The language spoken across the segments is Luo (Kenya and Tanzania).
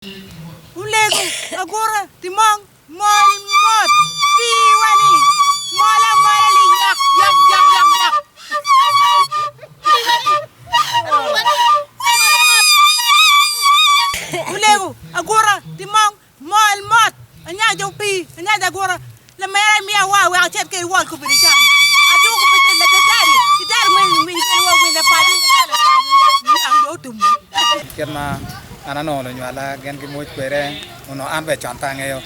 Ulego, agora, timang, mal, mat, piwani, mala, mala, yak, yak, yak, yak, yak. Ulego, agora, timang, mal, mat, anya jopi, anya agora, la mera mia wa chet ke wa ku bidisan. Adu ku bidin la dadari, idar min wa win da padi, ni ang do tum. Kirma anano lo nyala gen ki moch kwere ono ambe chanta ngeyo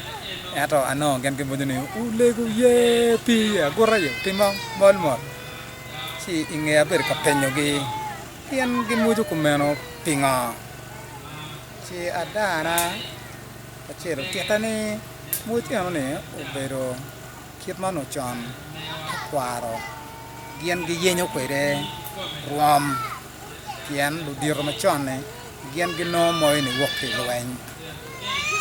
eto ano gen ki mojuni ulegu ye pi agora yo timong mol mol si inge aber kapenyo gi gen ki moju kumeno pinga si adana kachero tietane mochi ano ne obero kitma no chan kwaro gen gi yenyo kwere rom kian lu dir ma chone gian cái no mồi này quật thì lo anh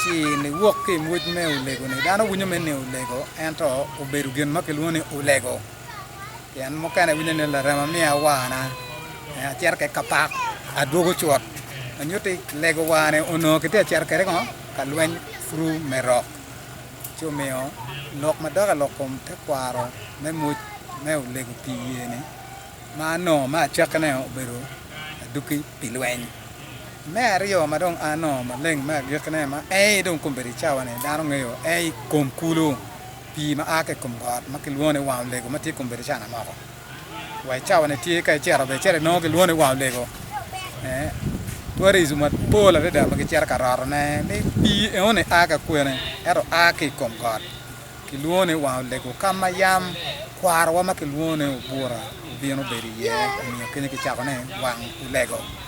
chỉ này quật cái mũi mèo lego này đã nó bunyi mèo lego anh cho oberu gian mắc cái luôn này lego cái anh mắc cái này bunyi này là rama mèo wa na cher cái kapak adu go chuột anh nhớ thì lego wa này ono cái tia cher cái đấy không cả luôn fru merok cho mèo lok mà đó là lok com thế qua rồi mấy mũi mèo lego pi này mà no mà chắc cái này oberu duki piluan mẹ rio mà đông ano mà lên mẹ việc cái này mà ai đông cùng bị chào này đã đông người ai cùng kulu pi mà ai cái cùng gọt mà cái luôn này vào lego mà tiếc cùng bị chào mà không vậy chào này tiếc cái chè rồi chè nó cái luôn này vào lego tôi đi dùng mà po là đấy mà cái chè cả rồi này đấy pi ở này ai cái quê này ở ai cái cùng gọt cái luôn này vào lego cam mà yam qua rồi mà cái luôn này bùa viên nó bị gì mình cái chào này vào lego